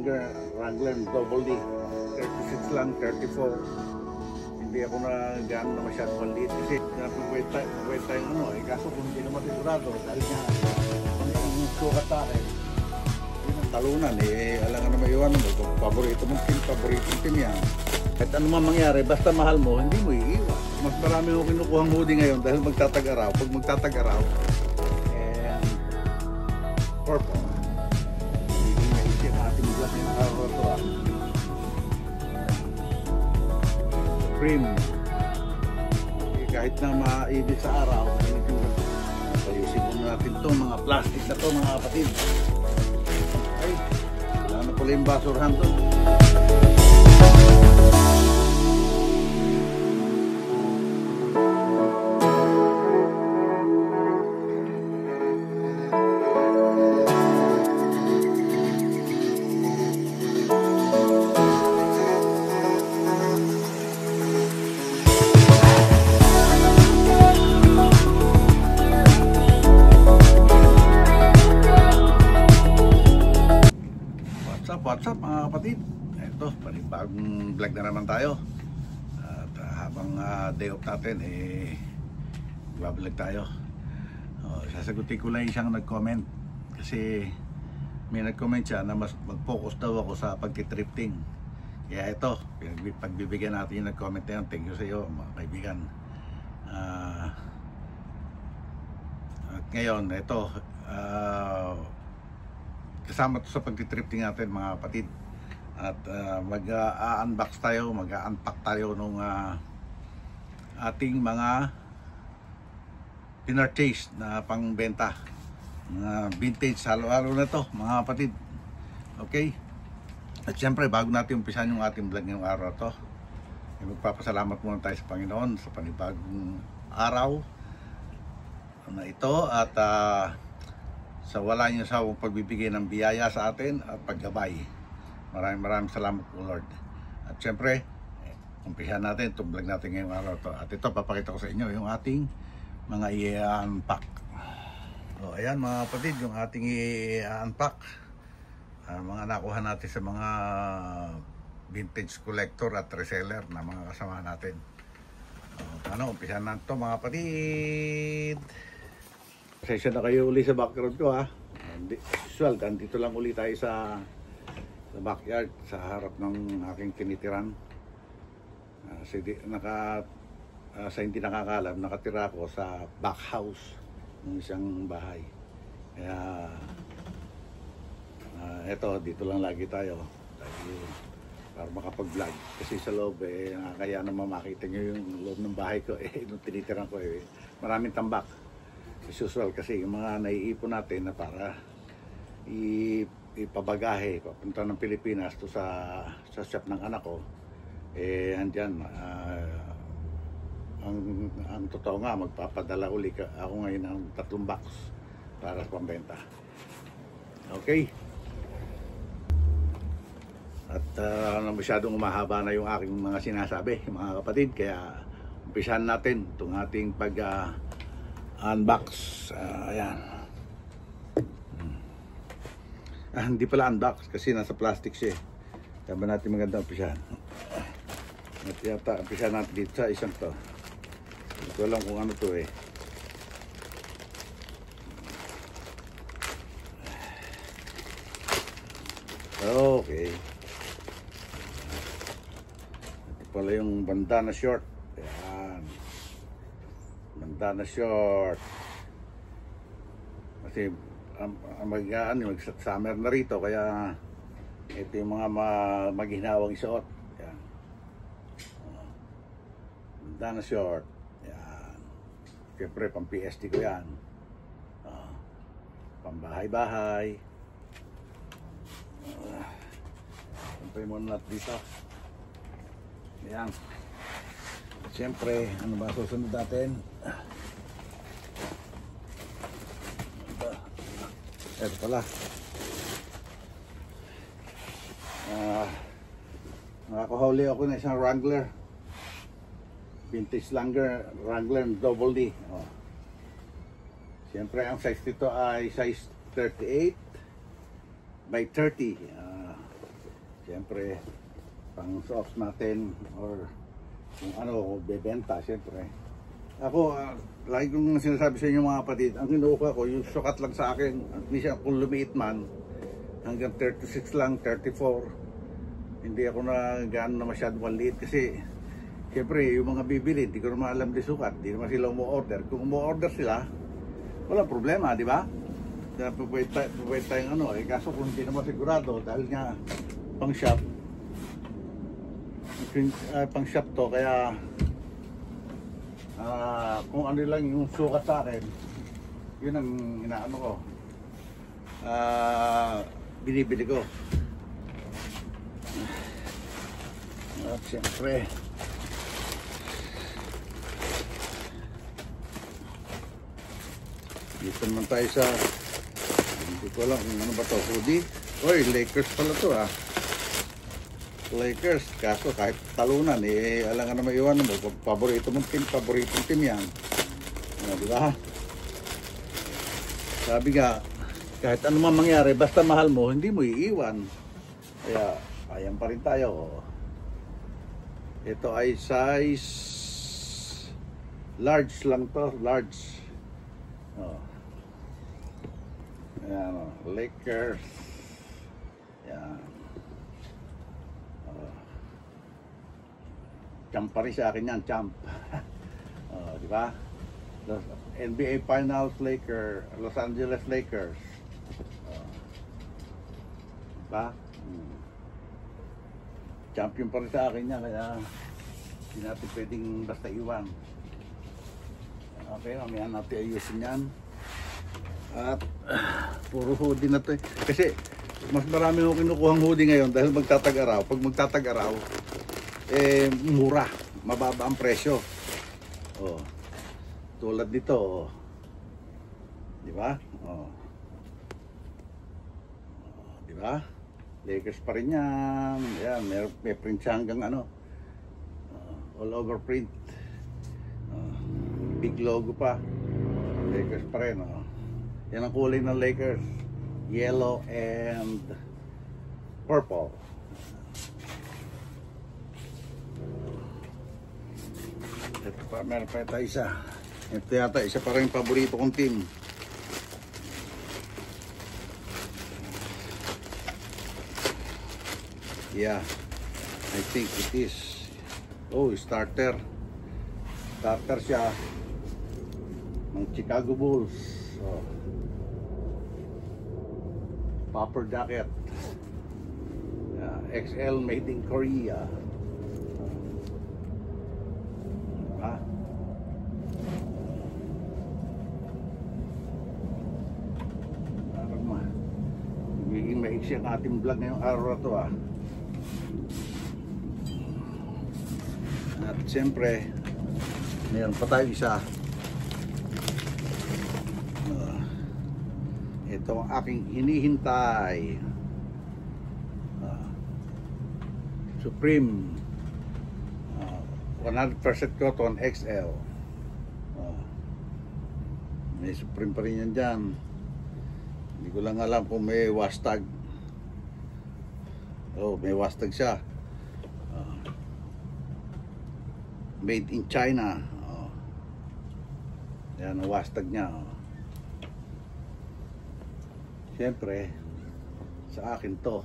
Wrangler Double D. 36 lang, 34. Hindi ako na gaano na masyadong maliit kasi napupuwet tayong ano eh. Kaso kung hindi naman sigurado, dahil nga ang sukat sa akin, yun ang talunan eh. Alam nga na may iwanan mo, kung paboritong team yan. Kahit ano man mangyari, basta mahal mo, hindi mo iiwan. Mas marami akong kinukuhang hoodie ngayon dahil magtatag-araw. Pag magtatag-araw, and purple. Hindi maisip ating black yung araw ito ah. Supreme. Kahit na maibig sa araw, ayusin mo natin ito, mga plastic na ito mga kapatid. Ay, wala na pala yung basurahan ito. What's up mga kapatid? Ito, panibagong vlog na naman tayo. At habang day off natin, vlog tayo. Sasagutin ko lang siyang nag-comment. Kasi may nag-comment siya na mas mag-focus daw ako sa pagtitrifting. Kaya ito, pagbibigyan natin yung nag-comment na yun. Thank you sa iyo mga kaibigan. At ngayon, ito, kasama to sa pagtitrifting natin mga kapatid. At mag-unbox tayo, mag-unpack tayo nung ating mga pinurchase na pangbenta, mga vintage halo-halo na to mga kapatid. Okay, at syempre bago natin umpisan yung ating vlog ngayong araw to, magpapasalamat muna tayo sa Panginoon sa panibagong araw na ito at sa wala niyo sawang pagbibigay ng biyaya sa atin at paggabay. Maraming salamat po Lord. At syempre, umpisahan natin itong vlog natin ngayong araw to. At ito, papakita ko sa inyo yung ating mga i-unpack. So, ayan mga kapatid, yung ating i-unpack. Mga nakuha natin sa mga vintage collector at reseller na mga kasama natin. Umpisahan natin ito mga kapatid. Pasensya na kayo uli sa background ko ha. Usual, dito lang uli tayo sa backyard, sa harap ng aking tinitiran. Sa hindi nakakalam, nakatira ako sa back house ng isang bahay. Kaya eto, dito lang lagi tayo para makapag-vlog. Kasi sa loob kaya naman makita nyo yung loob ng bahay ko nung tinitiran ko maraming tambak. As usual kasi yung mga naiipon natin na para ipabagahe papunta ng Pilipinas to sa shop ng anak ko andyan ang totoo nga magpapadala uli ako ngayon ng 3 box para sa pambenta. Okay, at masyadong umahaba na yung aking mga sinasabi mga kapatid, kaya umpisahan natin itong ating unbox. Ayan. Hindi pala unbox kasi nasa plastic siya. Kaya ba natin maganda umpisahan? At yata umpisahan natin dito sa isang to. Hindi ko alam kung ano to Okay. Ito pala yung bandana short. Ayan. Bandana short. Kasi mag-summer na rito, kaya ito yung mga maghinawang isuot. Yan. Bandana short. Yan. Siyempre pang PSD ko yan. Pang bahay-bahay. Siyempre muna natin dito. Yan. Siyempre, ano ba susunod natin? Ito pala. Nakakahuli ako na isang Wrangler. Vintage Wrangler Double D. Siyempre, ang size nito ay size 38 by 30. Siyempre, pang sauce natin or kung ano, bebenta, siyempre. Ako, lagi kong sinasabi sa inyo mga kapatid, ang kinuha ko, yung sukat lang sa akin, hindi siya kung lumiit man, hanggang 36 lang, 34. Hindi ako na gaano na masyadong maliit kasi, siyempre, yung mga bibili, hindi ko naman alam di sukat, hindi naman sila umu-order. Kung umu-order sila, walang problema, di ba? Kaya pupwede tayong ano, kaso kung hindi naman sigurado, dahil nga, pang shop to, kaya kung ano lang yung sukat sa akin, yun ang inaano ko, binibili ko. At siyempre dito naman tayo sa, hindi ko alam kung ano ba to, hoodie. Oy, Lakers pala to Lakers, kaso kahit talunan alam nga na maiwan mo, paboritong team yan, di ba? Sabi nga, kahit ano man mangyari, basta mahal mo, hindi mo iiwan. Kaya ayan pa rin tayo. Ito ay size large lang to, large. Ayan, Lakers. Ayan. Champ pa rin sa akin yan, champ. Di ba? NBA Finals Los Angeles Lakers. Di ba? Champion pa rin sa akin yan, kaya hindi natin pwedeng basta iwan. Okay, mamaya natin ayusin yan. At puro hoodie na to eh. Kasi mas marami akong kinukuhang hoodie ngayon dahil magtatag-araw. Pag magtatag-araw, mura, mababa ang presyo. Tulad dito, di ba? Di ba? Lakers pa rin yan. Yan, may print siya hanggang ano, all over print. Big logo pa. Lakers pa rin. Yan ang kulay ng Lakers, yellow and purple. Ito pa, meron pa ito isa. Ito yata, isa pa rin paborito kong team. Yeah, I think it is. Oh, starter. Starter siya ng Chicago Bulls. Popper jacket. XL made in Korea. Magiging maiksi ang ating vlog ngayong araw na to At siyempre mayroon pa tayo isa. Ito ang aking hinihintay, Supreme 100% cotton XL. May Supreme pa rin yan dyan. Hindi ko lang alam kung may wash tag. May wash tag siya. Made in China. Yan ang wash tag niya. Siyempre sa akin to.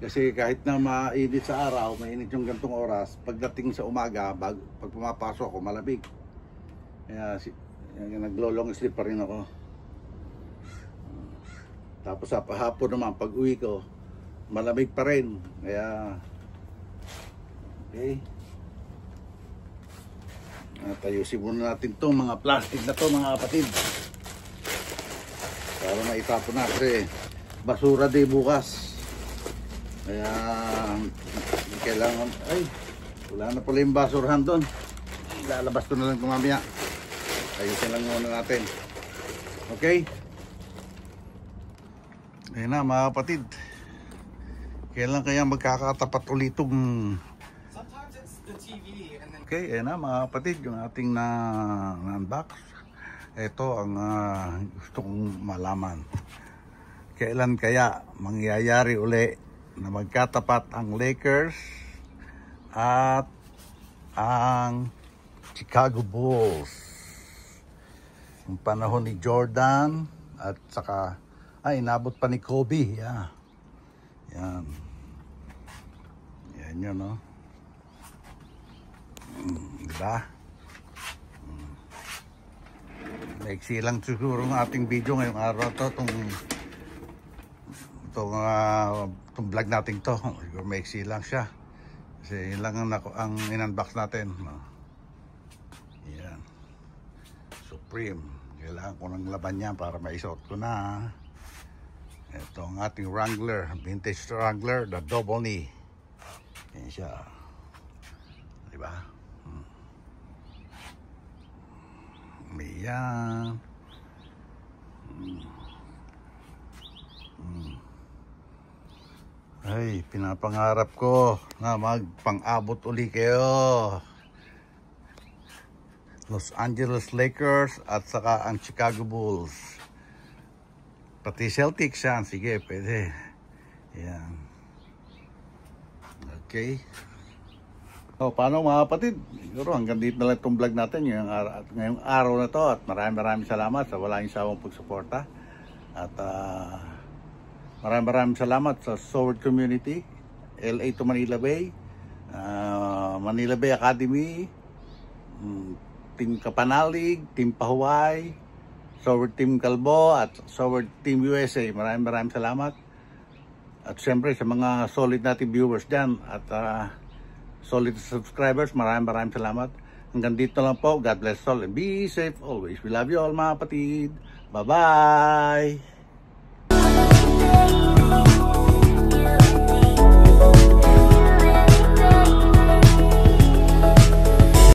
Kasi kahit na mainit sa araw, mainit yung gantong oras, pagdating sa umaga, pag pumapasok ako, malamig. Kaya naglo-long sleep pa rin ako. Tapos sa hapon naman, pag uwi ko, malamig pa rin. Kaya, okay. At ayusin muna natin itong mga plastic na to, mga kapatid. Para maitapon na kasi basura din bukas. Kaya kailangan, wala na pala yung basurahan doon. Lalabas ko na lang kumamaya. Ayusin lang muna natin. Okay? Ayun na mga kapatid. Kailan kaya magkakatapat ulit itong... Okay, ayun na mga kapatid, yung ating na-unbox. ito ang gusto kong malaman. Kailan kaya mangyayari uli na magkatapat ang Lakers at ang Chicago Bulls? Yung panahon ni Jordan at saka inabot pa ni Kobe. Yeah. Yan. Yan yun, no? Diba? Maiksi lang siguro ng ating video ngayong araw to. Itong vlog natin to. Siguro maiksi lang siya. Kasi yun lang ang in-unbox natin. Yan. Supreme. Kailangan ko ng laban niya para maisuot ko na. Ito ang ating Wrangler. Vintage Wrangler. The double knee. Yan siya. Diba? Yan. Ay, pinapangarap ko na magpang-abot uli kayo. Los Angeles Lakers at saka ang Chicago Bulls. Pati Celtics yan. Sige, pwede. Yan. Okay. So, paano mga kapatid? Siguro hanggang dito na lang itong vlog natin ngayong araw na to. At maraming salamat sa walang sawang pagsuporta. At maraming salamat sa Sword Community, LA to Manila Bay, Manila Bay Academy, Team Kapanalig, Team Pahuway, Sword Team Kalbo at Sword Team USA. Maraming salamat. At siyempre sa mga solid nating viewers dyan at solid subscribers, maraming salamat. Hanggang dito lang po. God bless all and be safe always. We love you all mga kapatid. Bye-bye!